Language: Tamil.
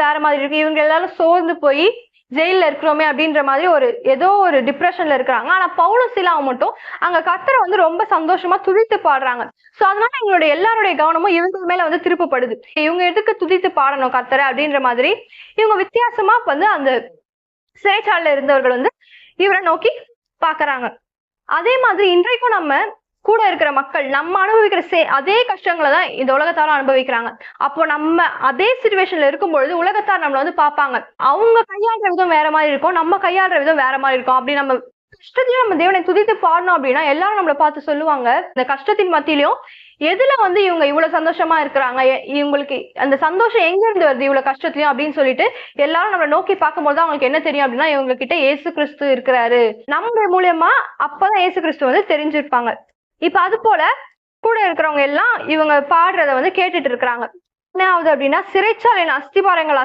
வேற மாதிரி இருக்கு. இவங்க எல்லாரும் சோர்ந்து போய் ஜெயில இருக்கிறோமே அப்படின்ற மாதிரி ஏதோ ஒரு டிப்ரெஷன்ல இருக்கிறாங்க. ஆனா பவுலும் சீலாவும் மட்டும் அங்க கர்த்தரை ரொம்ப சந்தோஷமா துதித்து பாடுறாங்க. சோ அதனால எங்களுடைய எல்லாருடைய கவனமும் இவங்க மேல திருப்பப்படுது. இவங்க எதுக்கு துதித்து பாடணும் கர்த்தரை அப்படின்ற மாதிரி இவங்க வித்தியாசமா அந்த சிறைச்சாலையில இருந்தவர்கள் இவரை நோக்கி பாக்குறாங்க. அதே மாதிரி இன்றைக்கும் நம்ம கூட இருக்கிற மக்கள் நம்ம அனுபவிக்கிற அதே கஷ்டங்களை தான் இந்த உலகத்தாரும் அனுபவிக்கிறாங்க. அப்போ நம்ம அதே சிச்சுவேஷன்ல இருக்கும் பொழுது உலகத்தார் நம்மள பாப்பாங்க. அவங்க கையாளுற விதம் வேற மாதிரி இருக்கும், நம்ம கையாளுற விதம் வேற மாதிரி இருக்கும். அப்படி நம்ம கஷ்டத்தையும் நம்ம தேவனை துதித்து பாடணும் அப்படின்னா எல்லாரும் நம்மளை பார்த்து சொல்லுவாங்க, இந்த கஷ்டத்தின் மத்தியிலும் எதுல இவங்க இவ்வளவு சந்தோஷமா இருக்கிறாங்க, இவங்களுக்கு அந்த சந்தோஷம் எங்க இருந்து வருது இவ்வளவு கஷ்டத்தையும் அப்படின்னு சொல்லிட்டு எல்லாரும் நம்மளை நோக்கி பார்க்கும்போது அவங்களுக்கு என்ன தெரியும் அப்படின்னா, இவங்க கிட்ட இயேசு கிறிஸ்து இருக்கிறாரு. நம்ம மூலியமா அப்பதான் இயேசு கிறிஸ்து தெரிஞ்சிருப்பாங்க. இப்ப அது போல கூட இருக்கிறவங்க எல்லாம் இவங்க பாடுறத கேட்டுட்டு இருக்கிறாங்க. என்ன ஆகுது அப்படின்னா, சிறைச்சாலையின் அஸ்திபாரங்கள்